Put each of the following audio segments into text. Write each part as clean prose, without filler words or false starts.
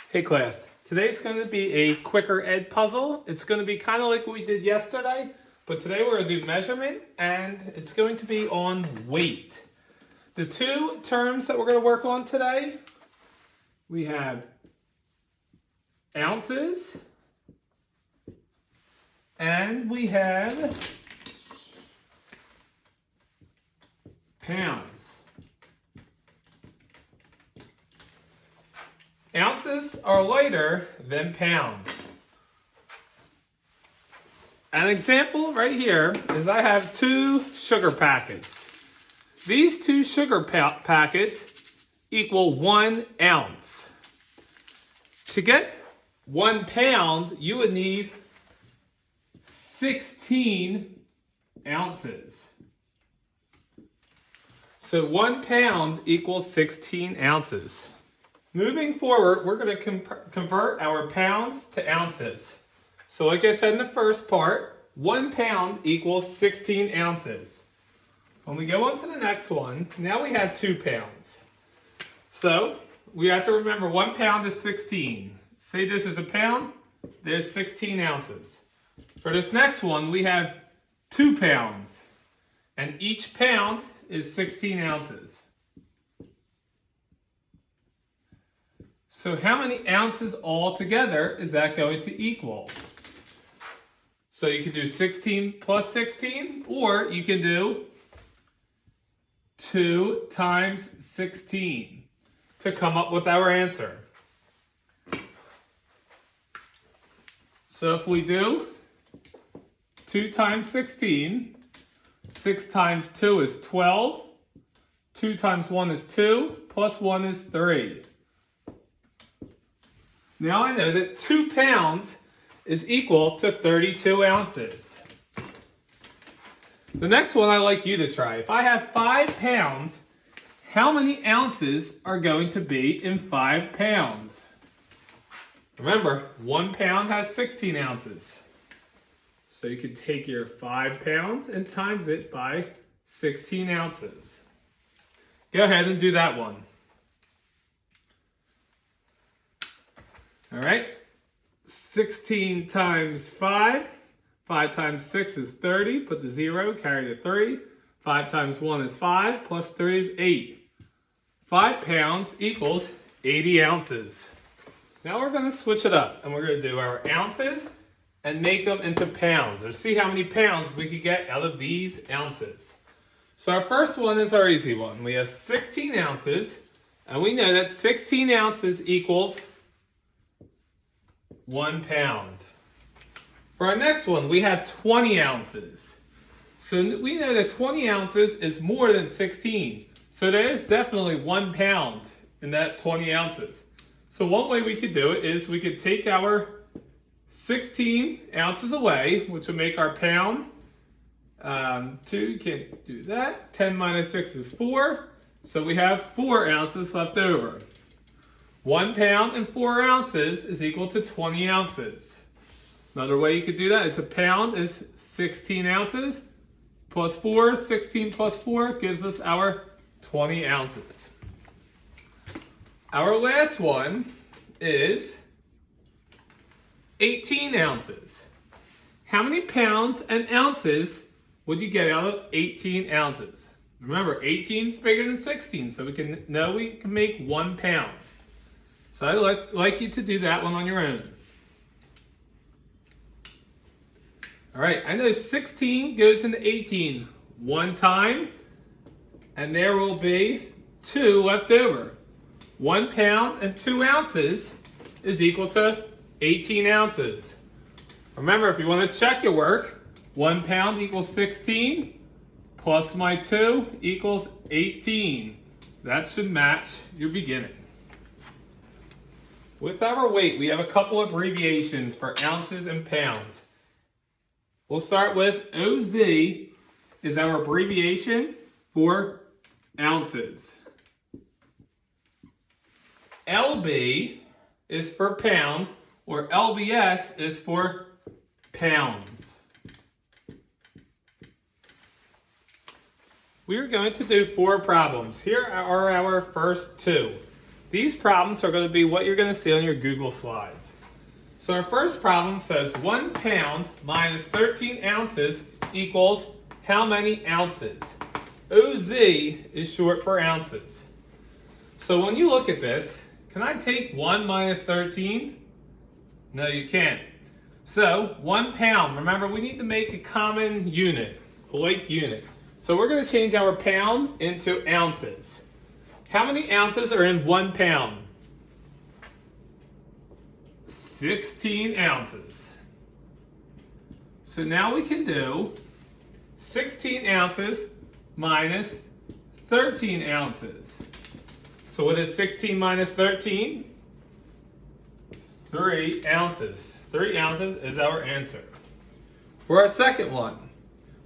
Hey class, today's going to be a quicker ed puzzle. It's going to be kind of like what we did yesterday, but today we're going to do measurement and it's going to be on weight. The two terms that we're going to work on today, we have ounces and we have pounds. Ounces are lighter than pounds. An example right here is I have two sugar packets. These two sugar packets equal 1 ounce. To get 1 pound, you would need 16 ounces. So 1 pound equals 16 ounces. Moving forward, we're going to convert our pounds to ounces. So like I said in the first part, 1 pound equals 16 ounces. So when we go on to the next one, now we have 2 pounds. So we have to remember 1 pound is 16. Say this is a pound, there's 16 ounces. For this next one, we have 2 pounds. And each pound is 16 ounces. So how many ounces altogether is that going to equal? So you can do 16 plus 16, or you can do 2 times 16 to come up with our answer. So if we do 2 times 16, 6 times 2 is 12, 2 times 1 is 2, plus 1 is 3. Now I know that 2 pounds is equal to 32 ounces. The next one I'd like you to try. If I have 5 pounds, how many ounces are going to be in 5 pounds? Remember, 1 pound has 16 ounces. So you could take your 5 pounds and times it by 16 ounces. Go ahead and do that one. All right, 16 times 5. 5 times 6 is 30. Put the 0, carry the 3. 5 times 1 is 5, plus 3 is 8. 5 pounds equals 80 ounces. Now we're going to switch it up, and we're going to do our ounces and make them into pounds, or see how many pounds we could get out of these ounces. So our first one is our easy one. We have 16 ounces, and we know that 16 ounces equals 1 pound. For our next one, we have 20 ounces. So we know that 20 ounces is more than 16. So there's definitely 1 pound in that 20 ounces. So one way we could do it is we could take our 16 ounces away, which would make our pound. 2, can't do that. 10 minus 6 is 4. So we have 4 ounces left over. 1 pound and 4 ounces is equal to 20 ounces. Another way you could do that is a pound is 16 ounces plus 4. 16 plus 4 gives us our 20 ounces. Our last one is 18 ounces. How many pounds and ounces would you get out of 18 ounces? Remember, 18 is bigger than 16, so we can make 1 pound. So I'd like you to do that one on your own. All right, I know 16 goes into 18 1 time, and there will be 2 left over. 1 pound and 2 ounces is equal to 18 ounces. Remember, if you want to check your work, 1 pound equals 16, plus my 2 equals 18. That should match your beginning. With our weight, we have a couple of abbreviations for ounces and pounds. We'll start with OZ is our abbreviation for ounces. LB is for pound, or LBS is for pounds. We are going to do 4 problems. Here are our first 2. These problems are going to be what you're going to see on your Google Slides. So our first problem says 1 pound minus 13 ounces equals how many ounces? OZ is short for ounces. So when you look at this, can I take 1 minus 13? No, you can't. So 1 pound, remember we need to make a common unit, a like unit. So we're going to change our pound into ounces. How many ounces are in 1 pound? 16 ounces. So now we can do 16 ounces minus 13 ounces. So what is 16 minus 13? 3 ounces. 3 ounces is our answer. For our second one,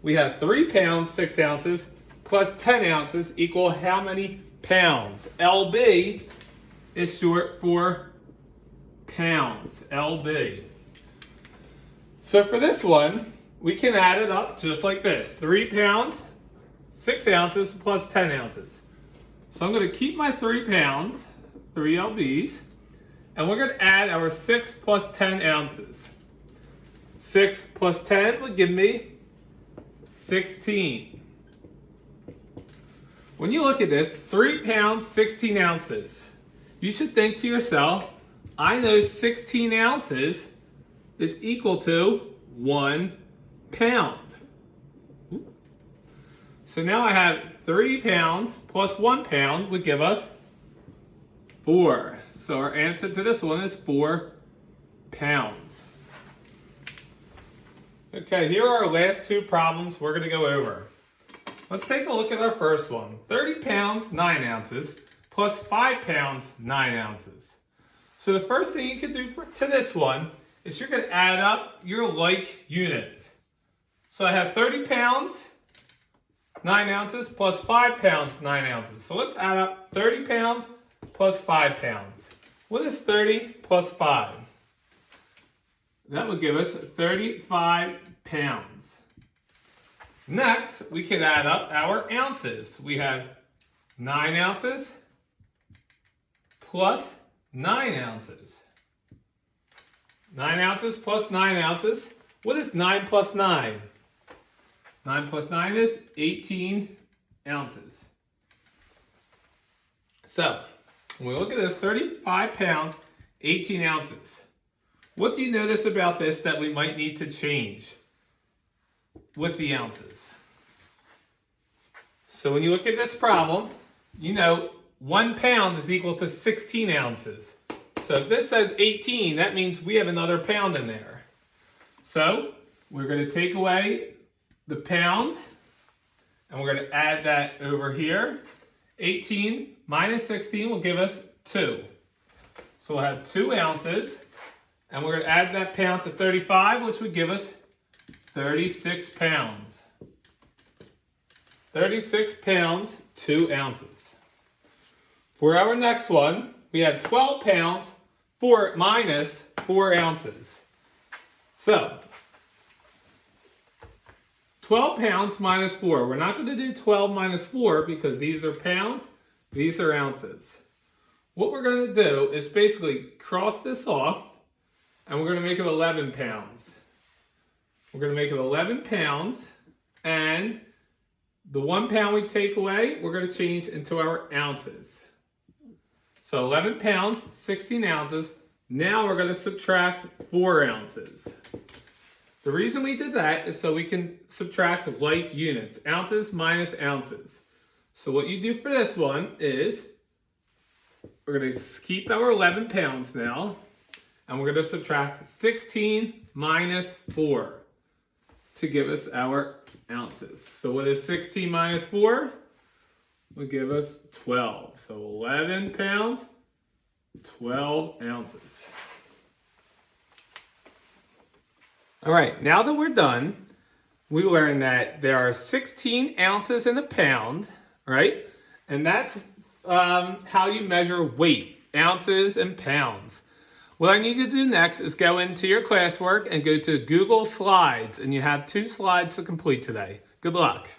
we have 3 pounds, 6 ounces plus 10 ounces equal how many pounds? LB is short for pounds. LB. So for this one, we can add it up just like this. 3 pounds, 6 ounces plus 10 ounces. So I'm going to keep my 3 pounds, 3 LBs, and we're going to add our 6 plus 10 ounces. 6 plus 10 would give me 16. When you look at this, 3 pounds, 16 ounces, you should think to yourself, I know 16 ounces is equal to 1 pound. So now I have 3 pounds plus 1 pound would give us 4. So our answer to this one is 4 pounds. Okay, here are our last 2 problems we're going to go over. Let's take a look at our first one. 30 pounds, 9 ounces plus 5 pounds, 9 ounces. So the first thing you can do to this one is you're going to add up your like units. So I have 30 pounds, 9 ounces plus 5 pounds, 9 ounces. So let's add up 30 pounds plus 5 pounds. What is 30 plus 5? That would give us 35 pounds. Next, we can add up our ounces. We have 9 ounces plus 9 ounces. 9 ounces plus 9 ounces. What is 9 plus 9? 9 plus 9 is 18 ounces. So, when we look at this, 35 pounds, 18 ounces. What do you notice about this that we might need to change with the ounces? So when you look at this problem, you know 1 pound is equal to 16 ounces. So if this says 18, that means we have another pound in there. So we're going to take away the pound, and we're going to add that over here. 18 minus 16 will give us 2. So we'll have 2 ounces, and we're going to add that pound to 35, which would give us 36 pounds. 36 pounds, 2 ounces. For our next one, we have 12 pounds minus 4 ounces. So, 12 pounds minus 4. We're not going to do 12 minus 4 because these are pounds, these are ounces. What we're going to do is basically cross this off, and we're going to make it 11 pounds. We're going to make it 11 pounds, and the 1 pound we take away, we're going to change into our ounces. So 11 pounds, 16 ounces. Now we're going to subtract 4 ounces. The reason we did that is so we can subtract like units, ounces minus ounces. So what you do for this one is we're going to keep our 11 pounds now, and we're going to subtract 16 minus 4 to give us our ounces. So what is 16 minus 4? Will give us 12. So 11 pounds, 12 ounces. All right, now that we're done, we learned that there are 16 ounces in a pound, right? And that's how you measure weight, ounces and pounds. What I need you to do next is go into your classwork and go to Google Slides, and you have 2 slides to complete today. Good luck.